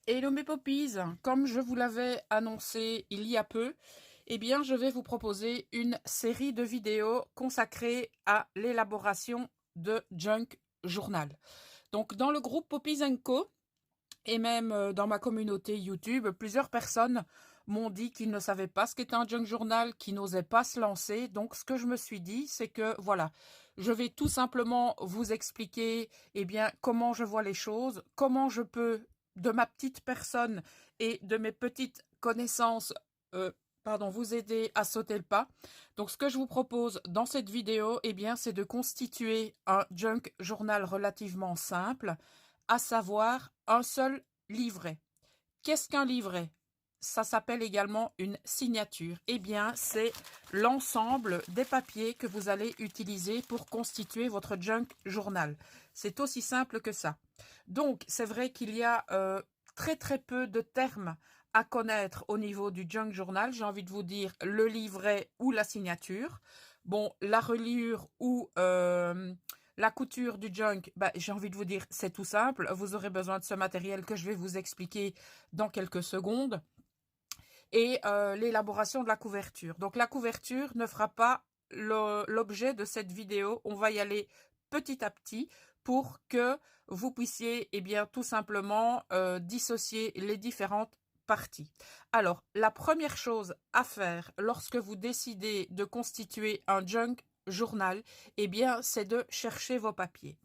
Hello mes poppies, comme je vous l'avais annoncé il y a peu, eh bien je vais vous proposer une série de vidéos consacrées à l'élaboration de Junk Journal. Donc dans le groupe Poppies Co et même dans ma communauté YouTube, plusieurs personnes m'ont dit qu'ils ne savaient pas ce qu'était un Junk Journal, qu'ils n'osaient pas se lancer. Donc ce que je me suis dit, c'est que voilà, je vais tout simplement vous expliquer comment je vois les choses, comment je peux de ma petite personne et de mes petites connaissances, euh, vous aider à sauter le pas. Donc ce que je vous propose dans cette vidéo, c'est de constituer un junk journal relativement simple, à savoir un seul livret. Qu'est-ce qu'un livret? Ça s'appelle également une signature. C'est l'ensemble des papiers que vous allez utiliser pour constituer votre junk journal. C'est aussi simple que ça. Donc, c'est vrai qu'il y a très très peu de termes à connaître au niveau du junk journal. J'ai envie de vous dire le livret ou la signature. Bon, la reliure ou la couture du junk, j'ai envie de vous dire, c'est tout simple. Vous aurez besoin de ce matériel que je vais vous expliquer dans quelques secondes. Et l'élaboration de la couverture. Donc la couverture ne fera pas l'objet de cette vidéo. On va y aller petit à petit pour que vous puissiez tout simplement dissocier les différentes parties. Alors, la première chose à faire lorsque vous décidez de constituer un junk journal, c'est de chercher vos papiers.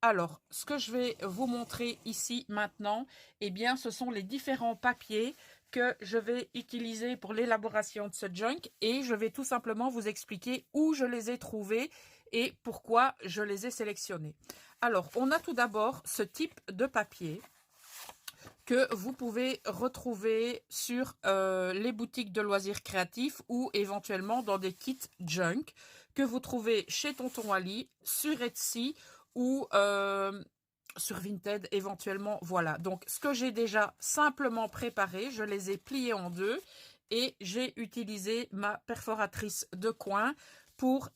Alors, ce que je vais vous montrer ici maintenant, ce sont les différents papiers que je vais utiliser pour l'élaboration de ce junk et je vais tout simplement vous expliquer où je les ai trouvés et pourquoi je les ai sélectionnés. Alors, on a tout d'abord ce type de papier que vous pouvez retrouver sur les boutiques de loisirs créatifs ou éventuellement dans des kits junk que vous trouvez chez Tonton Ali, sur Etsy ou sur Vinted éventuellement. Voilà, donc ce que j'ai déjà simplement préparé, je les ai pliés en deux et j'ai utilisé ma perforatrice de coin pour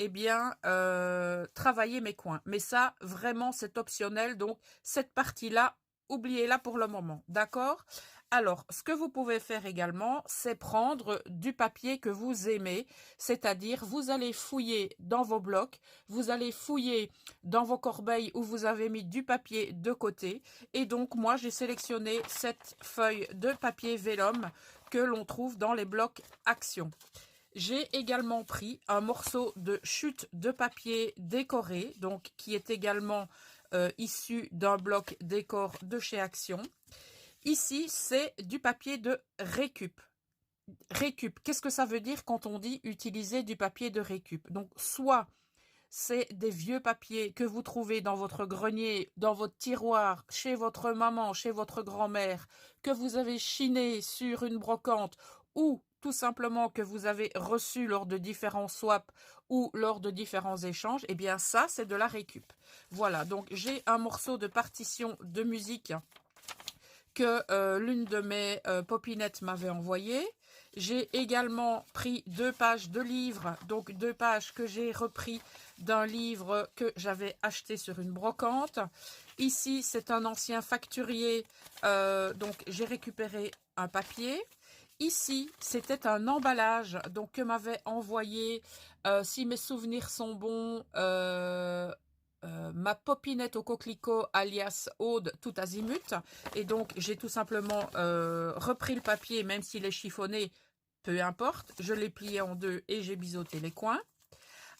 travailler mes coins. Mais ça, vraiment, c'est optionnel. Donc, cette partie-là, oubliez-la pour le moment, d'accord? Alors, ce que vous pouvez faire également, c'est prendre du papier que vous aimez, c'est-à-dire vous allez fouiller dans vos blocs, vous allez fouiller dans vos corbeilles où vous avez mis du papier de côté. Et donc, moi, j'ai sélectionné cette feuille de papier vélum que l'on trouve dans les blocs Action. J'ai également pris un morceau de chute de papier décoré, donc qui est également issu d'un bloc décor de chez Action. Ici, c'est du papier de récup. Récup, qu'est-ce que ça veut dire quand on dit utiliser du papier de récup? Donc, soit c'est des vieux papiers que vous trouvez dans votre grenier, dans votre tiroir, chez votre maman, chez votre grand-mère, que vous avez chiné sur une brocante ou tout simplement que vous avez reçu lors de différents swaps ou lors de différents échanges, ça, c'est de la récup. Voilà, donc j'ai un morceau de partition de musique que l'une de mes popinettes m'avait envoyé. J'ai également pris 2 pages de livres, donc 2 pages que j'ai repris d'un livre que j'avais acheté sur une brocante. Ici, c'est un ancien facturier, donc j'ai récupéré un papier. Ici, c'était un emballage donc que m'avait envoyé, si mes souvenirs sont bons, ma popinette au coquelicot alias Aude tout azimut. Et donc, j'ai tout simplement repris le papier, même s'il est chiffonné, peu importe. Je l'ai plié en deux et j'ai biseauté les coins.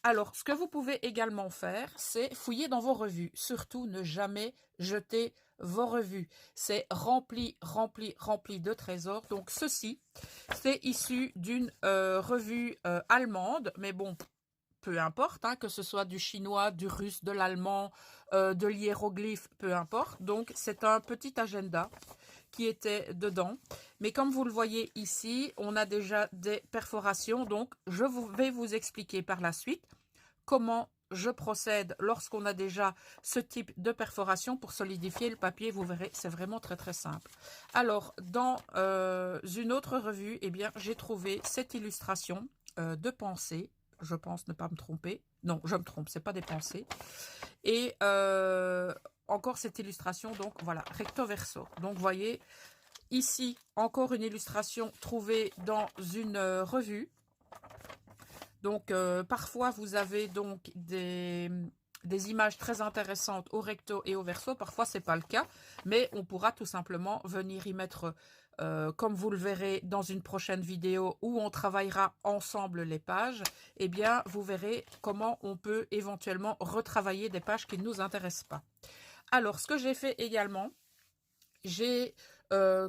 Alors, ce que vous pouvez également faire, c'est fouiller dans vos revues. Surtout, ne jamais jeter vos revues. C'est rempli, rempli, rempli de trésors. Donc, ceci, c'est issu d'une revue allemande. Mais bon, peu importe, hein, que ce soit du chinois, du russe, de l'allemand, de l'hiéroglyphe, peu importe. Donc, c'est un petit agenda qui était dedans. Mais comme vous le voyez ici, on a déjà des perforations. Donc, je vais vous expliquer par la suite comment je procède lorsqu'on a déjà ce type de perforation pour solidifier le papier. Vous verrez, c'est vraiment très très simple. Alors, dans une autre revue, j'ai trouvé cette illustration de pensée. Je pense ne pas me tromper. Non, je me trompe, c'est pas des pensées. Et encore cette illustration, donc voilà, recto verso. Donc, vous voyez, Ici, encore une illustration trouvée dans une revue. Donc, parfois, vous avez donc des images très intéressantes au recto et au verso. Parfois, ce n'est pas le cas, mais on pourra tout simplement venir y mettre, comme vous le verrez dans une prochaine vidéo où on travaillera ensemble les pages, eh bien, vous verrez comment on peut éventuellement retravailler des pages qui ne nous intéressent pas. Alors, ce que j'ai fait également, j'ai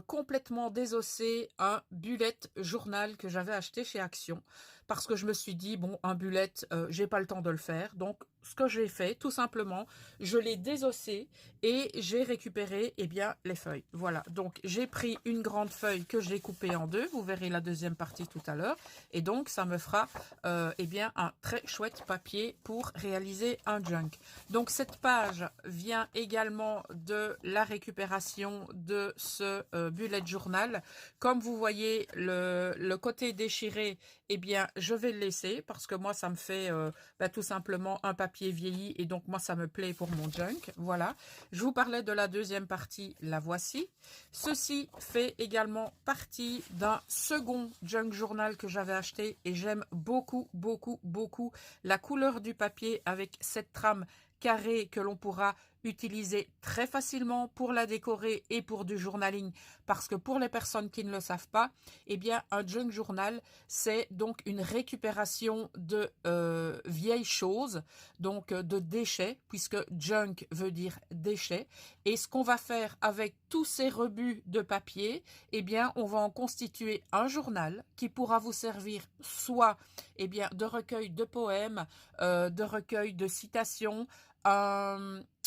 complètement désossé un bullet journal que j'avais acheté chez Action parce que je me suis dit, bon, un bullet, j'ai pas le temps de le faire. Donc, ce que j'ai fait, tout simplement, je l'ai désossé et j'ai récupéré, eh bien, les feuilles. Voilà, donc j'ai pris une grande feuille que j'ai coupée en deux. Vous verrez la deuxième partie tout à l'heure. Et donc, ça me fera, eh bien, un très chouette papier pour réaliser un junk. Donc, cette page vient également de la récupération de ce bullet journal. Comme vous voyez, le côté déchiré, eh bien, je vais le laisser parce que moi, ça me fait tout simplement un papier vieilli et donc moi, ça me plaît pour mon junk. Voilà. Je vous parlais de la deuxième partie, la voici. Ceci fait également partie d'un second junk journal que j'avais acheté et j'aime beaucoup, beaucoup, beaucoup la couleur du papier avec cette trame carrée que l'on pourra utiliser très facilement pour la décorer et pour du journaling, parce que pour les personnes qui ne le savent pas, eh bien un junk journal, c'est donc une récupération de vieilles choses, donc de déchets, puisque junk veut dire déchets. Et ce qu'on va faire avec tous ces rebuts de papier, eh bien on va en constituer un journal qui pourra vous servir soit eh bien, de recueil de poèmes, de recueil de citations,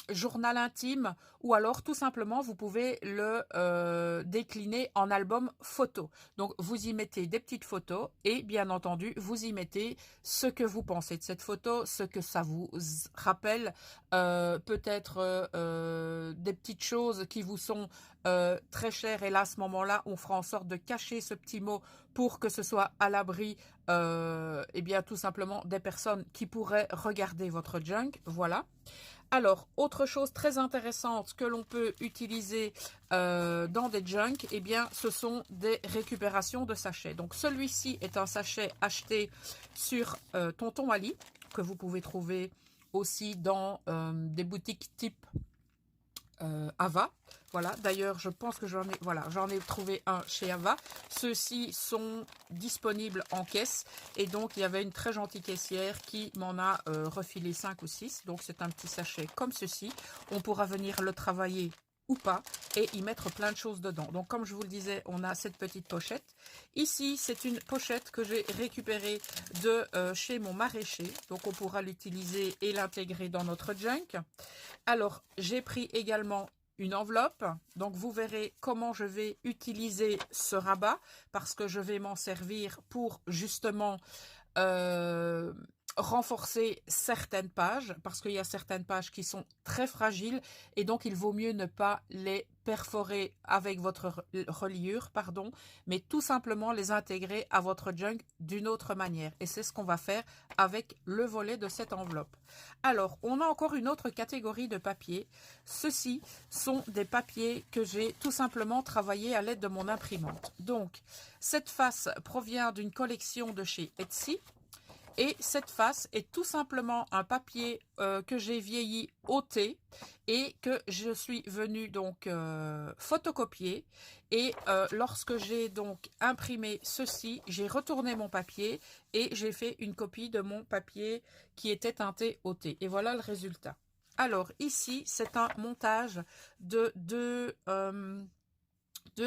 journal intime, ou alors tout simplement vous pouvez le décliner en album photo. Donc vous y mettez des petites photos et bien entendu vous y mettez ce que vous pensez de cette photo, ce que ça vous rappelle, peut-être des petites choses qui vous sont très chères, et là à ce moment-là on fera en sorte de cacher ce petit mot pour que ce soit à l'abri et bien tout simplement des personnes qui pourraient regarder votre junk. Voilà. Alors, autre chose très intéressante que l'on peut utiliser dans des junks, eh bien, ce sont des récupérations de sachets. Donc, celui-ci est un sachet acheté sur Tonton Ali, que vous pouvez trouver aussi dans des boutiques type Ava. Voilà, d'ailleurs, je pense que j'en ai trouvé un chez Ava. Ceux-ci sont disponibles en caisse et donc il y avait une très gentille caissière qui m'en a refilé 5 ou 6. Donc c'est un petit sachet comme ceci. On pourra venir le travailler ou pas et y mettre plein de choses dedans. Donc comme je vous le disais, on a cette petite pochette. Ici, c'est une pochette que j'ai récupérée de chez mon maraîcher. Donc on pourra l'utiliser et l'intégrer dans notre junk. Alors, j'ai pris également une enveloppe, donc vous verrez comment je vais utiliser ce rabat parce que je vais m'en servir pour justement renforcer certaines pages, parce qu'il y a certaines pages qui sont très fragiles et donc il vaut mieux ne pas les perforer avec votre reliure, pardon, mais tout simplement les intégrer à votre junk d'une autre manière. Et c'est ce qu'on va faire avec le volet de cette enveloppe. Alors, on a encore une autre catégorie de papiers. Ceux-ci sont des papiers que j'ai tout simplement travaillé à l'aide de mon imprimante. Donc, cette face provient d'une collection de chez Etsy. Et cette face est tout simplement un papier que j'ai vieilli au thé et que je suis venue donc photocopier. Et lorsque j'ai donc imprimé ceci, j'ai retourné mon papier et j'ai fait une copie de mon papier qui était teinté au thé. Et voilà le résultat. Alors ici, c'est un montage de deux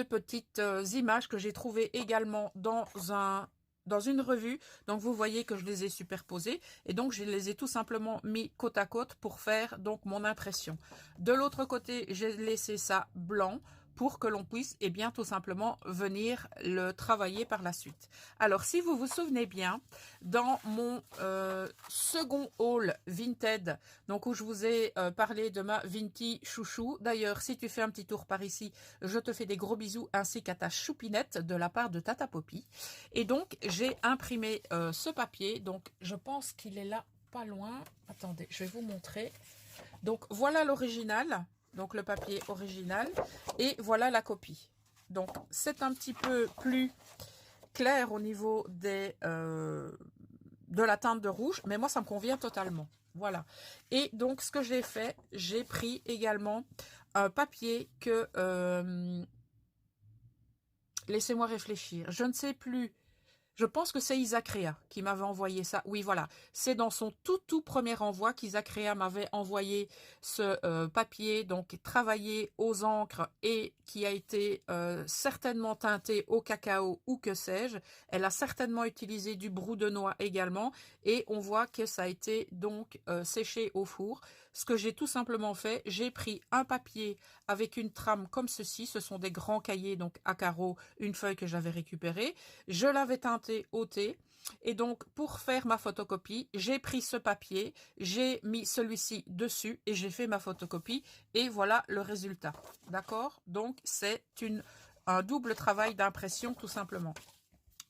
petites images que j'ai trouvées également dans une revue. Donc vous voyez que je les ai superposées et donc je les ai tout simplement mis côte à côte pour faire donc mon impression. De l'autre côté, j'ai laissé ça blanc pour que l'on puisse bien tout simplement venir le travailler par la suite. Alors si vous vous souvenez bien, dans mon second haul Vinted, donc où je vous ai parlé de ma Vinti chouchou, d'ailleurs si tu fais un petit tour par ici, je te fais des gros bisous ainsi qu'à ta choupinette de la part de Tata Poppy. Et donc j'ai imprimé ce papier, donc je pense qu'il est là pas loin. Attendez, je vais vous montrer. Donc voilà l'original. Donc le papier original et voilà la copie. Donc, c'est un petit peu plus clair au niveau de la teinte de rouge, mais moi, ça me convient totalement. Voilà. Et donc, ce que j'ai fait, j'ai pris également un papier que... laissez-moi réfléchir. Je ne sais plus. Je pense que c'est Isacrea qui m'avait envoyé ça. Oui, voilà. C'est dans son tout premier envoi qu'Isacrea m'avait envoyé ce papier, donc travaillé aux encres et qui a été certainement teinté au cacao ou que sais-je. Elle a certainement utilisé du brou de noix également et on voit que ça a été donc séché au four. Ce que j'ai tout simplement fait, j'ai pris un papier avec une trame comme ceci. Ce sont des grands cahiers donc à carreaux, une feuille que j'avais récupérée. Je l'avais teinté au thé et donc pour faire ma photocopie, j'ai pris ce papier, j'ai mis celui-ci dessus et j'ai fait ma photocopie et voilà le résultat. D'accord? Donc c'est un double travail d'impression tout simplement.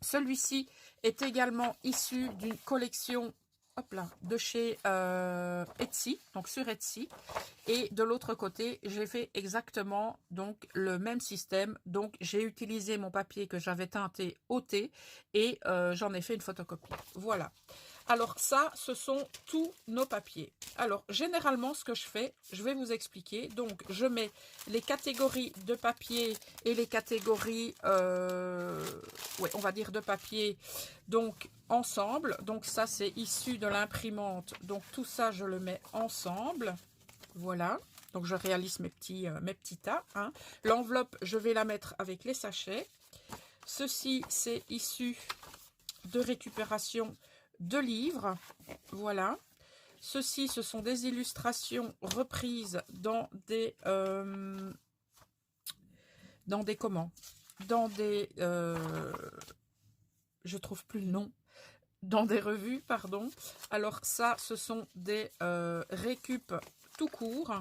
Celui-ci est également issu d'une collection hop là, de chez Etsy, donc sur Etsy. Et de l'autre côté, j'ai fait exactement donc le même système. Donc j'ai utilisé mon papier que j'avais teinté au thé et j'en ai fait une photocopie. Voilà. Alors ça, ce sont tous nos papiers. Alors généralement, ce que je fais, je vais vous expliquer. Donc je mets les catégories de papier et les catégories, ouais, on va dire de papier, donc ensemble. Donc ça, c'est issu de l'imprimante. Donc tout ça, je le mets ensemble. Voilà. Donc je réalise mes petits tas. Hein. L'enveloppe, je vais la mettre avec les sachets. Ceci, c'est issu de récupération de livres, voilà. Ceci, ce sont des illustrations reprises dans des comment? Dans des je trouve plus le nom. Dans des revues, pardon. Alors ça, ce sont des récup tout court.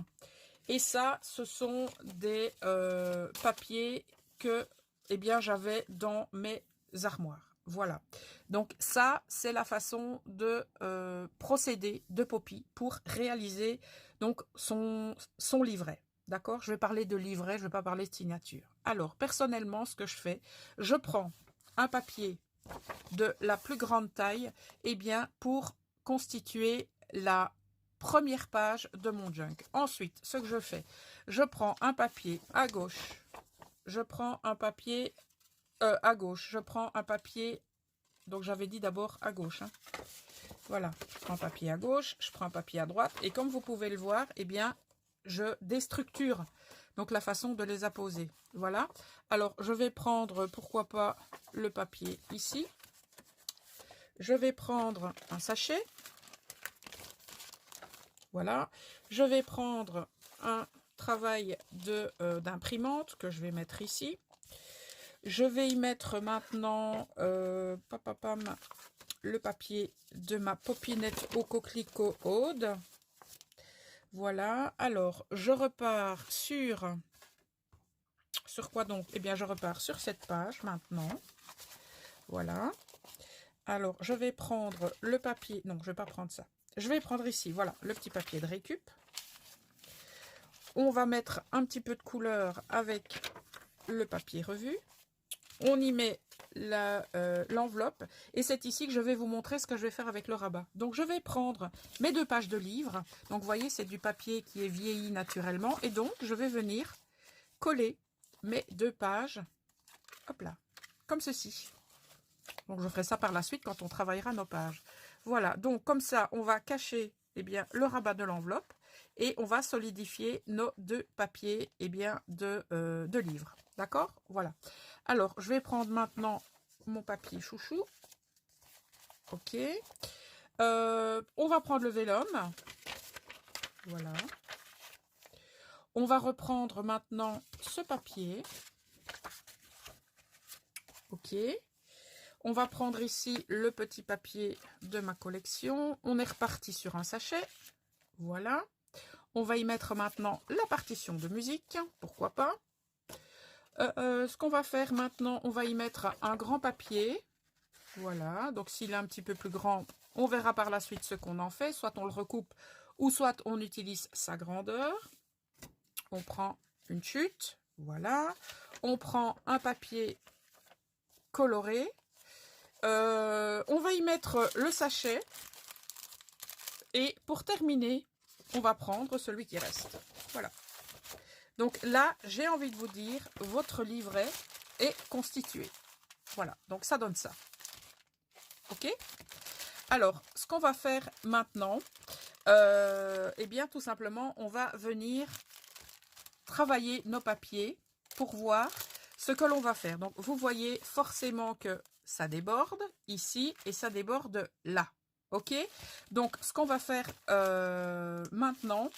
Et ça, ce sont des papiers que eh bien, j'avais dans mes armoires. Voilà. Donc ça, c'est la façon de procéder de Poppy pour réaliser donc son livret. D'accord? Je vais parler de livret, je ne vais pas parler de signature. Alors, personnellement, ce que je fais, je prends un papier de la plus grande taille, eh bien, pour constituer la première page de mon junk. Ensuite, ce que je fais, je prends un papier à gauche, je prends un papier à gauche, je prends un papier, donc j'avais dit d'abord à gauche, hein. Voilà, je prends un papier à gauche, je prends un papier à droite, et comme vous pouvez le voir, eh bien, je déstructure donc la façon de les apposer. Voilà, alors je vais prendre, pourquoi pas, le papier ici. Je vais prendre un sachet. Voilà, je vais prendre un travail d'imprimante que je vais mettre ici. Je vais y mettre maintenant le papier de ma popinette au coquelicot Aude. Voilà, alors je repars sur quoi donc? Eh bien, je repars sur cette page maintenant. Voilà. Alors, je vais prendre le papier. Non, je ne vais pas prendre ça. Je vais prendre ici, voilà, le petit papier de récup. On va mettre un petit peu de couleur avec le papier revu. On y met l'enveloppe. Et c'est ici que je vais vous montrer ce que je vais faire avec le rabat. Donc, je vais prendre mes 2 pages de livre. Donc, vous voyez, c'est du papier qui est vieilli naturellement. Et donc, je vais venir coller mes 2 pages. Hop là, comme ceci. Donc, je ferai ça par la suite quand on travaillera nos pages. Voilà, donc comme ça, on va cacher eh bien, le rabat de l'enveloppe et on va solidifier nos 2 papiers eh bien, de livre. D'accord? Voilà. Alors, je vais prendre maintenant mon papier chouchou. Ok. On va prendre le vélum. Voilà. On va reprendre maintenant ce papier. Ok. On va prendre ici le petit papier de ma collection. On est reparti sur un sachet. Voilà. On va y mettre maintenant la partition de musique. Pourquoi pas. Ce qu'on va faire maintenant, on va y mettre un grand papier. Voilà. Donc s'il est un petit peu plus grand, on verra par la suite ce qu'on en fait. Soit on le recoupe ou soit on utilise sa grandeur. On prend une chute. Voilà. on prend un papier coloré. On va y mettre le sachet. Et pour terminer, on va prendre celui qui reste. Voilà. Donc là, j'ai envie de vous dire, votre livret est constitué. Voilà, donc ça donne ça. Ok? Alors, ce qu'on va faire maintenant, eh bien, tout simplement, on va venir travailler nos papiers pour voir ce que l'on va faire. Donc, vous voyez forcément que ça déborde ici et ça déborde là. Ok? Donc, ce qu'on va faire maintenant,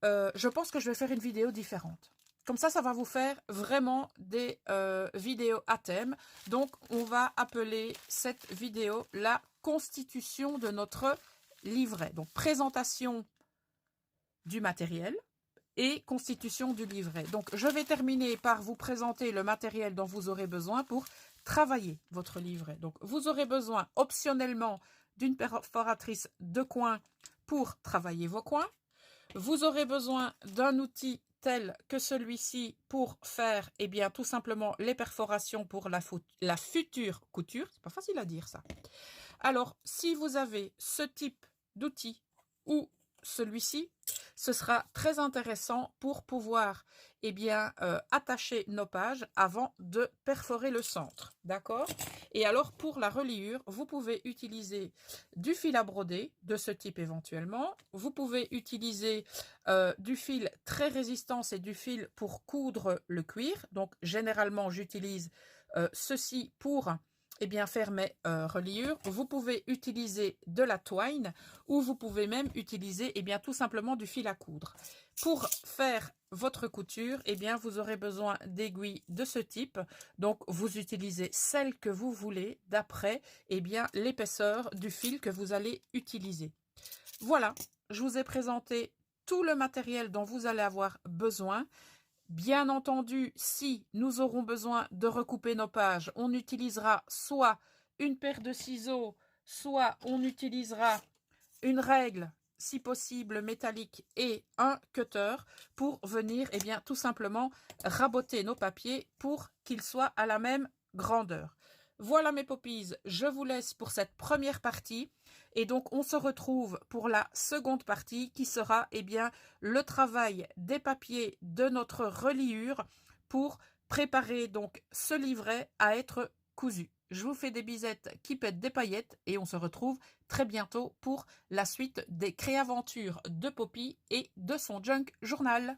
je pense que je vais faire une vidéo différente. Comme ça va vous faire vraiment des vidéos à thème. Donc, on va appeler cette vidéo la constitution de notre livret. Donc, présentation du matériel et constitution du livret. Donc, je vais terminer par vous présenter le matériel dont vous aurez besoin pour travailler votre livret. Donc, vous aurez besoin optionnellement d'une perforatrice de coin pour travailler vos coins. Vous aurez besoin d'un outil tel que celui-ci pour faire, eh bien, tout simplement les perforations pour la future couture. C'est pas facile à dire ça. Alors, si vous avez ce type d'outil ou celui-ci, ce sera très intéressant pour pouvoir eh bien, attacher nos pages avant de perforer le centre. D'accord? Et alors, pour la reliure, vous pouvez utiliser du fil à broder de ce type éventuellement. Vous pouvez utiliser du fil très résistant, c'est du fil pour coudre le cuir. Donc, généralement, j'utilise ceci pour eh bien, faire mes reliures. Vous pouvez utiliser de la twine ou vous pouvez même utiliser eh bien, tout simplement du fil à coudre. Pour faire votre couture, eh bien, vous aurez besoin d'aiguilles de ce type. Donc, vous utilisez celle que vous voulez d'après eh bien, l'épaisseur du fil que vous allez utiliser. Voilà, je vous ai présenté tout le matériel dont vous allez avoir besoin. Bien entendu, si nous aurons besoin de recouper nos pages, on utilisera soit une paire de ciseaux, soit on utilisera une règle, si possible métallique, et un cutter pour venir eh bien, tout simplement raboter nos papiers pour qu'ils soient à la même grandeur. Voilà mes poppies, je vous laisse pour cette première partie et donc on se retrouve pour la seconde partie qui sera eh bien, le travail des papiers de notre reliure pour préparer donc ce livret à être cousu. Je vous fais des bisettes qui pètent des paillettes et on se retrouve très bientôt pour la suite des créaventures de Poppy et de son junk journal.